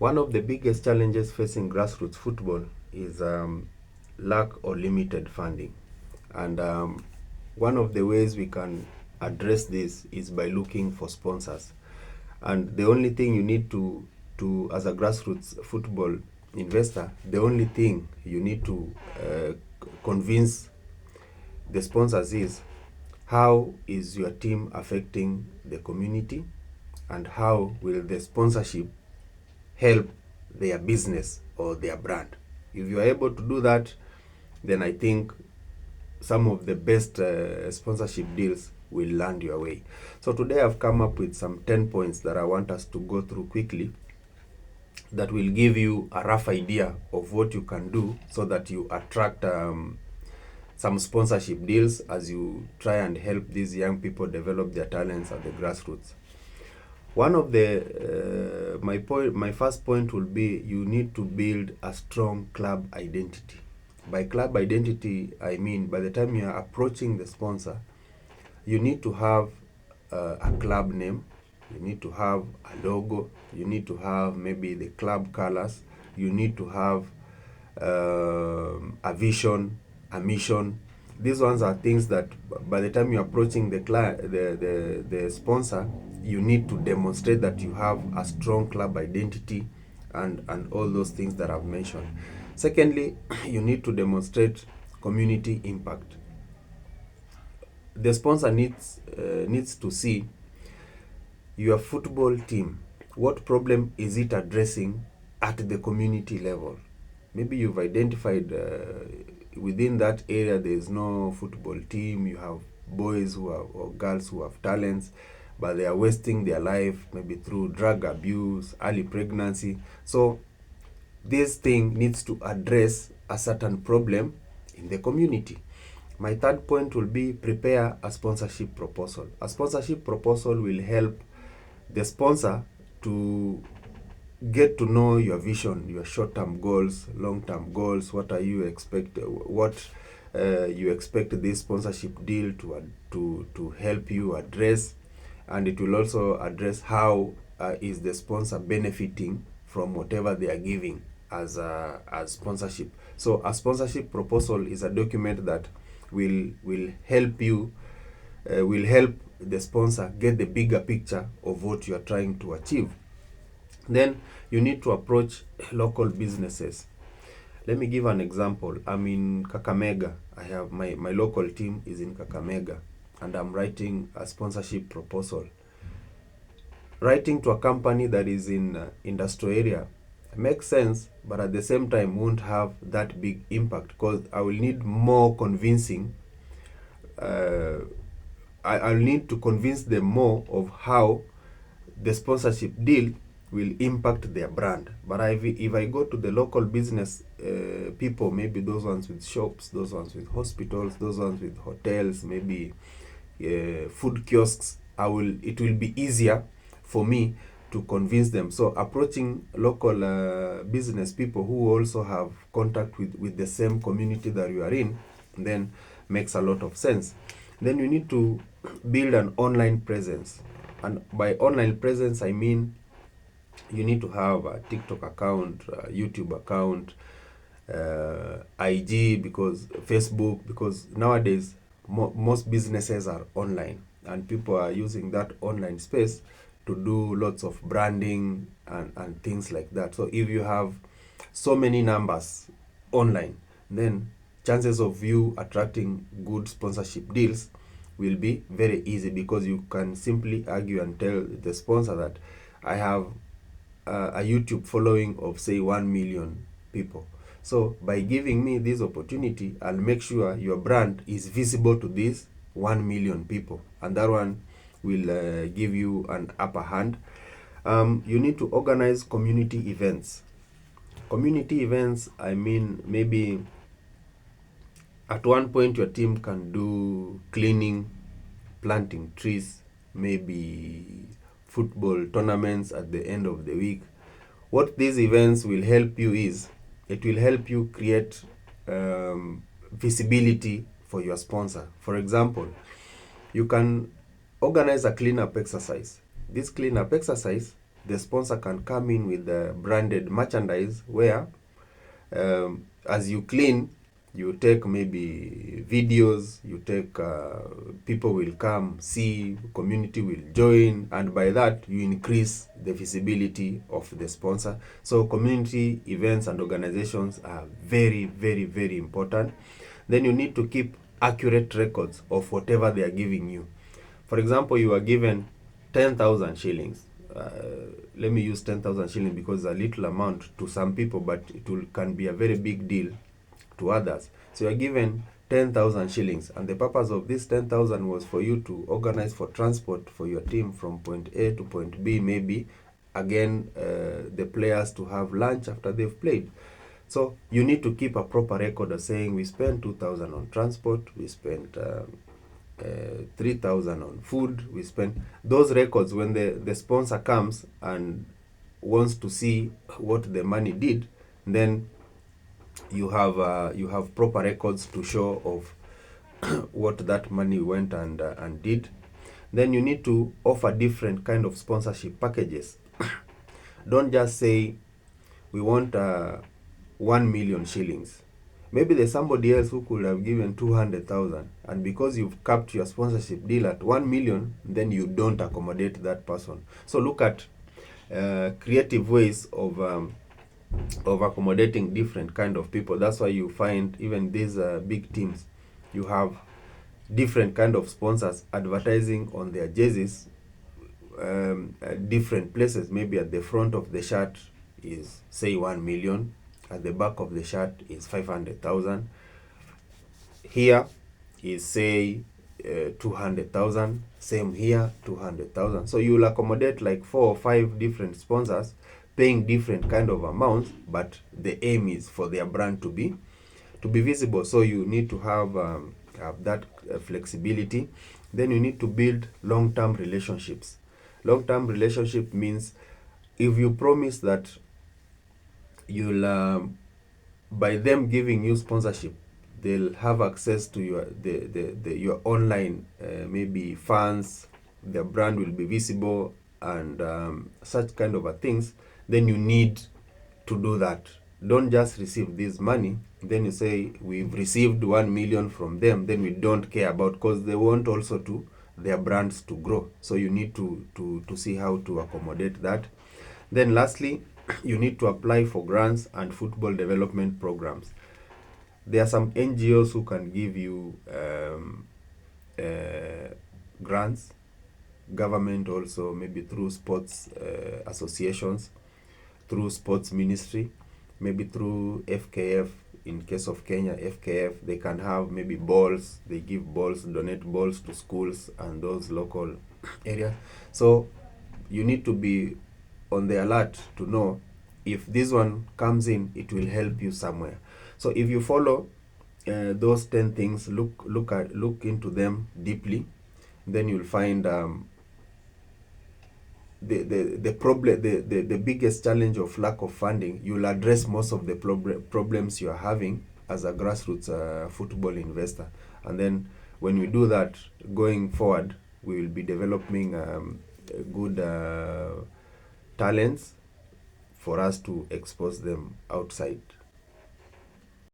One of the biggest challenges facing grassroots football is lack or limited funding. And one of the ways we can address this is by looking for sponsors. And the only thing you need to as a grassroots football investor, the only thing you need to convince the sponsors is, how is your team affecting the community, and how will the sponsorship help their business or their brand. If you are able to do that, then I think some of the best sponsorship deals will land your way. So today I've come up with some 10 points that I want us to go through quickly, that will give you a rough idea of what you can do so that you attract some sponsorship deals as you try and help these young people develop their talents at the grassroots. One of the my first point will be, you need to build a strong club identity. By club identity, I mean by the time you are approaching the sponsor, you need to have a club name, you need to have a logo, you need to have maybe the club colors, you need to have a vision, a mission. These ones are things that by the time you're approaching the sponsor, you need to demonstrate that you have a strong club identity and all those things that I've mentioned. Secondly, you need to demonstrate community impact. The sponsor needs to see your football team. What problem is it addressing at the community level? Maybe you've identified within that area there is no football team. You have boys who have, or girls who have talents, but they are wasting their life maybe through drug abuse, early pregnancy. So this thing needs to address a certain problem in the community. My third point will be, prepare a sponsorship proposal. A sponsorship proposal will help the sponsor to get to know your vision, your short-term goals, long-term goals. What are you expect? What you expect this sponsorship deal to help you address, and it will also address how is the sponsor benefiting from whatever they are giving as sponsorship. So a sponsorship proposal is a document that will help you, will help the sponsor get the bigger picture of what you are trying to achieve. Then you need to approach local businesses. Let me give an example. I'm in Kakamega. I have my local team is in Kakamega, and I'm writing a sponsorship proposal. Writing to a company that is in industrial area makes sense, but at the same time won't have that big impact, because I will need more convincing. I'll need to convince them more of how the sponsorship deal will impact their brand. But if I go to the local business people, maybe those ones with shops, those ones with hospitals, those ones with hotels, maybe food kiosks, it will be easier for me to convince them. So approaching local business people who also have contact with the same community that you are in, then makes a lot of sense. Then you need to build an online presence. And by online presence, I mean you need to have a TikTok account, a YouTube account, IG, because Facebook, because nowadays most businesses are online, and people are using that online space to do lots of branding and things like that. So if you have so many numbers online, then chances of you attracting good sponsorship deals will be very easy, because you can simply argue and tell the sponsor that I have a YouTube following of say 1 million people. So by giving me this opportunity, I'll make sure your brand is visible to these 1 million people, and that one will give you an upper hand. You need to organize community events. Community events, I mean, maybe at one point your team can do cleaning, planting trees, maybe football tournaments at the end of the week. What these events will help you is, it will help you create visibility for your sponsor. For example, you can organize a cleanup exercise. This cleanup exercise the sponsor can come in with the branded merchandise where as you clean, you take maybe videos, you take people will come see, community will join, and by that you increase the visibility of the sponsor. So community events and organizations are very, very, very important. Then you need to keep accurate records of whatever they are giving you. For example, you are given 10,000 shillings. Let me use 10,000 shillings because it's a little amount to some people, but can be a very big deal to others. So you are given 10,000 shillings, and the purpose of this 10,000 was for you to organize for transport for your team from point A to point B, maybe again the players to have lunch after they've played. So you need to keep a proper record of saying we spent 2,000 on transport, we spent 3,000 on food, we spent those records. When the sponsor comes and wants to see what the money did, then you have proper records to show of what that money went and did. Then you need to offer different kind of sponsorship packages. Don't just say we want 1 million shillings. Maybe there's somebody else who could have given 200,000, and because you've capped your sponsorship deal at 1 million, then you don't accommodate that person. So look at creative ways of accommodating different kind of people. That's why you find even these big teams, you have different kind of sponsors advertising on their jerseys, at different places. Maybe at the front of the shirt is say 1 million, at the back of the shirt is 500,000, here is say 200,000, same here 200,000. So you will accommodate like 4 or 5 different sponsors paying different kind of amounts, but the aim is for their brand to be visible. So you need to have that flexibility. Then you need to build long-term relationships. Long-term relationship means if you promise that you'll by them giving you sponsorship, they'll have access to your online maybe fans, their brand will be visible, and such kind of things. Then you need to do that. Don't just receive this money, then you say we've received 1 million from them, then we don't care about, because they want also to their brands to grow. So you need to see how to accommodate that. Then lastly, you need to apply for grants and football development programs. There are some NGOs who can give you grants, government also, maybe through sports associations, through sports ministry, maybe through FKF. In case of Kenya, FKF, they can have maybe balls, they give balls, donate balls to schools and those local areas. So you need to be on the alert to know if this one comes in, it will help you somewhere. So if you follow those 10 things, look into them deeply, then you'll find the problem, the biggest challenge of lack of funding. You'll address most of the problems you are having as a grassroots football investor. And then when we do that, going forward, we will be developing good talents for us to expose them outside.